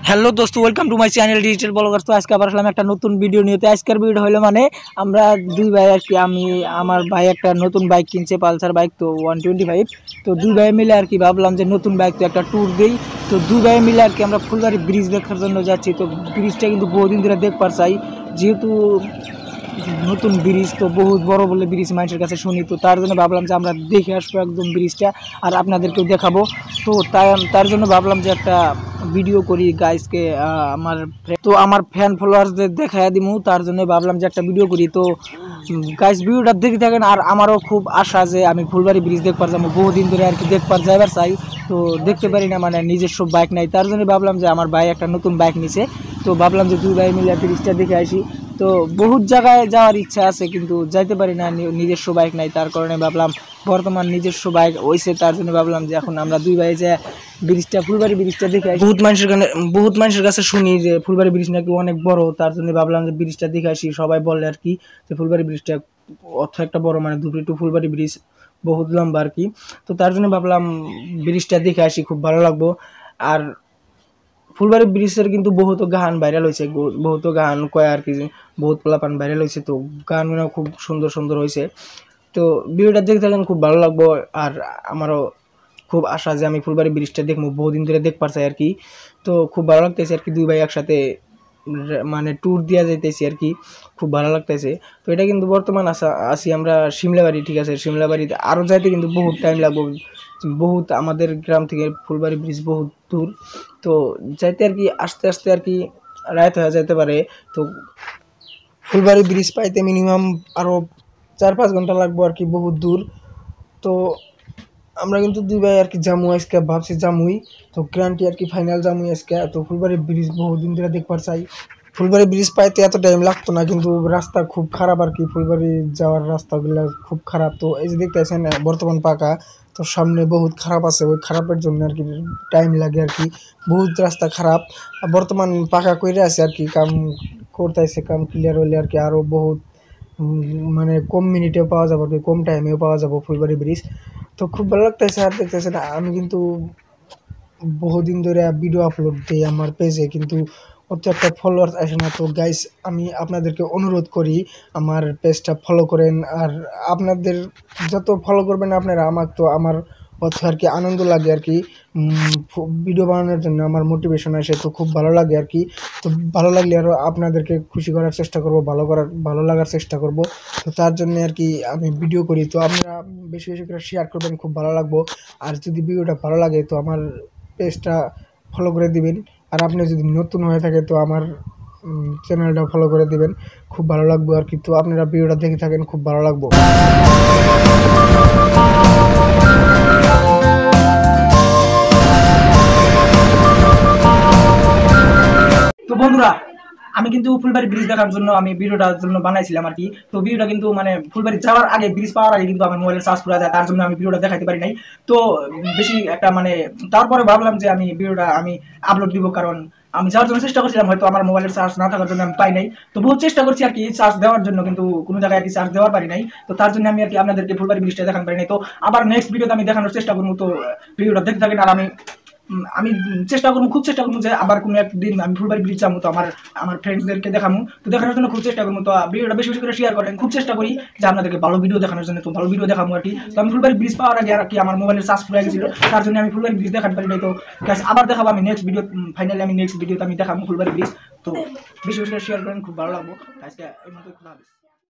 Hello দোস্ত, welcome to my channel digital blogger. তো আজকে আবার আসলাম একটা নতুন ভিডিও নিয়ে। তো আজকের ভিডিও হলো মানে আমরা দুই ভাই আর কি, আমার ভাই একটা নতুন বাইক কিনছে, পালসার বাইক, তো 125। তো দুই ভাই মিলে আর কি ভাবলাম যে নতুন বাইক তো একটা ট্যুর দিই। তো দুই ভাই মিলে আর কি আমরা ফুলবাড়ি ব্রিজ দেখার জন্য যাচ্ছি। তো ব্রিজটা কিন্তু বহুদিন ধরে দেখবার চাই, যেহেতু নতুন ব্রিজ, তো বহুত বড় বলে ব্রিজ মানুষের কাছে শুনি। তো তার জন্য ভাবলাম যে আমরা দেখে আসবো একদম ব্রিজটা, আর আপনাদেরকেও দেখাবো। তো তার জন্য ভাবলাম যে একটা ভিডিও করি গাইসকে, আমার ফ্যান ফলোয়ার্সদের দেখাইয়া দিমু, তার জন্য ভাবলাম যে একটা ভিডিও করি। তো গাইস ভিডিওটা দেখে থাকেন। আর আমারও খুব আশা যে আমি ফুলবাড়ি ব্রিজ দেখবার যাবো, বহুদিন ধরে আর কি দেখবার যাইবার চাই, তো দেখতে পারি না, মানে নিজস্ব বাইক নাই। তার জন্য ভাবলাম যে আমার ভাই একটা নতুন বাইক নিছে, তো ভাবলাম যে দুই ভাই মিলে ব্রিজটা দেখে আসি। তো বহুত জায়গায় যাওয়ার ইচ্ছা আছে, কিন্তু যাইতে পারি না, নিজস্ব বাইক নাই। তার কারণে ভাবলাম বর্তমান নিজস্ব বাইক হয়েছে, তার জন্য ভাবলাম যে এখন আমরা দুই ভাই যে ব্রিজটা, ফুলবাড়ি ব্রিজটা দেখে আসি। বহুত মানুষের কাছে শুনি যে ফুলবাড়ি ব্রিজ নাকি অনেক বড়, তার জন্য ভাবলাম যে ব্রিজটা দেখে আসি। সবাই বলে আর কি যে ফুলবাড়ি ব্রিজটা অত একটা বড়, মানে ধুবড়ি টু ফুলবাড়ি ব্রিজ বহুত লম্বা আর কি। তো তার জন্য ভাবলাম ব্রিজটা দেখে আসি, খুব ভালো লাগবো। আর ফুলবাড়ি ব্রিজের কিন্তু বহুত গান ভাইরাল হয়েছে, বহুত গান কয় আর কি, বহুত পোলাপান ভাইরাল হয়েছে। তো গানগুলো খুব সুন্দর সুন্দর হয়েছে। তো ভিডিওটা দেখতে থাকেন, খুব ভালো লাগবো। আর আমারও খুব আশা যে আমি ফুলবাড়ি ব্রিজটা দেখবো, বহুদিন ধরে দেখবার চাই আর কি। তো খুব ভালো লাগতেছে আর কি, দুই ভাই একসাথে মানে ট্যুর দেওয়া যাইতেছি আর কি, খুব ভালো লাগতেছে। তো এটা কিন্তু বর্তমান আসি আমরা শিমলাবাড়ি, ঠিক আছে। শিমলাবাড়িতে আরও যাইতে কিন্তু বহুত টাইম লাগবে, বহুত আমাদের গ্রাম থেকে ফুলবাড়ি ব্রিজ বহুত দূর। তো যাইতে আর কি আস্তে আস্তে আর কি রাত হয়ে যেতে পারে। তো ফুলবাড়ি ব্রিজ পাইতে মিনিমাম আরও 4-5 ঘন্টা লাগবো আর কি, বহুত দূর। তো আমরা কিন্তু দুই ভাই আর কি জামু আজকে, ভাবছি জামুই। তো গ্রান্টি আর কি ফাইনাল জামুই আজকে। তো ফুলবাড়ি ব্রিজ বহুদিন ধরে দেখবার চাই। ফুলবাড়ি ব্রিজ পাইতে এত টাইম লাগতো না, কিন্তু রাস্তা খুব খারাপ আর কি, ফুলবাড়ি যাওয়ার রাস্তাগুলো খুব খারাপ। তো এই যে দেখতেছেন বর্তমান পাকা, তো সামনে বহুত খারাপ আছে, ওই খারাপের জন্য আর কি টাইম লাগে আর কি, বহুত রাস্তা খারাপ। বর্তমান পাকা কইরে আছে আর কি, কাম করতেছে, কাম ক্লিয়ার হলে আর কি আরও বহুত মানে কম মিনিটেও পাওয়া যাবে আর কি, কম টাইমেও পাওয়া যাবে ফুলবাড়ি ব্রিজ। তো খুব ভালো লাগতেছে। আর দেখতেছেন আমি কিন্তু বহুদিন ধরে ভিডিও আপলোড দিই আমার পেজে, কিন্তু অত একটা ফলোয়ার্স আসে না। তো গাইস আমি আপনাদেরকে অনুরোধ করি আমার পেজটা ফলো করেন। আর আপনাদের যত ফলো করবেন আপনারা, আমার অত আর কি আনন্দ লাগে আর কি, ভিডিও বানানোর জন্য আমার মোটিভেশন আসে। তো খুব ভালো লাগে আর কি। তো ভালো লাগলে আরও আপনাদেরকে খুশি করার চেষ্টা করব, ভালো লাগার চেষ্টা করব। তো তার জন্য আর কি আমি ভিডিও করি। তো আপনারা বেশি বেশি করে শেয়ার করবেন, খুব ভালো লাগবো। আর যদি ভিডিওটা ভালো লাগে তো আমার পেজটা ফলো করে দিবেন। আর আপনি যদি নতুন হয়ে থাকে তো আমার চ্যানেলটা ফলো করে দিবেন, খুব ভালো লাগবে আর কি। তো আপনারা ভিডিওটা দেখে থাকেন, খুব ভালো লাগবে। তো বন্ধুরা, আমি কিন্তু ফুলবাড়ি ব্রিজ দেখার জন্য আমি ভিডিওটার জন্য বানাইছিলাম আর কি। তো ভিডিওটা কিন্তু মানে ফুলবাড়ি যাওয়ার আগে, ব্রিজ পাওয়ার আগে কিন্তু আমার মোবাইলের চার্জ পুরা যায়, তার জন্য আমি ভিডিওটা দেখাতে পারি নাই। তো বেশি একটা মানে তারপরে ভাবলাম যে আমি ভিডিওটা আমি আপলোড দিব, কারণ আমি যাওয়ার জন্য চেষ্টা করছিলাম, হয়তো আমার মোবাইলের চার্জ না থাকার জন্য আমি পাই নাই। তো বহুত চেষ্টা করছি আর কি চার্জ দেওয়ার জন্য, কিন্তু কোনো জায়গায় আর কি চার্জ দেওয়ার পারি নাই। তো তার জন্য আমি আর কি আপনাদেরকে ফুলবাড়ি ব্রিজটা দেখাতে পারি নাই। তো আবার নেক্সট ভিডিওতে আমি দেখানোর চেষ্টা করবো। তো ভিডিওটা দেখতে থাকেন। আর আমি চেষ্টা করবো, খুব চেষ্টা করবো যে আবার কোনো একদিন আমি ফুলবাড়ি ব্রিজ যাবো, তো আমার ফ্রেন্ডসদেরকে দেখাবো, তো দেখানোর জন্য খুব চেষ্টা করবো। তো ভিডিওটা বেশি বেশি করে শেয়ার করেন, খুব চেষ্টা করি যে আপনাদেরকে ভালো ভিডিও দেখানোর জন্য। তো ভালো ভিডিও দেখাবো আর কি। তো আমি ফুলবাড়ি ব্রিজ পাওয়ার আগে আর কি আমার মোবাইলের চার্জ ফুরিয়ে গেছিল, তার জন্য আমি ফুলবাড়ি ব্রিজ দেখাতে পারি নাই। তো আবার দেখাবো আমি নেক্সট ভিডিও, ফাইনালি আমি নেক্সট ভিডিওতে আমি দেখাবো ফুলবাড়ি ব্রিজ। তো বেশি বেশি করে শেয়ার করেন, খুব ভালো লাগবো। আজকে এই মতো, খুদা হাফেজ।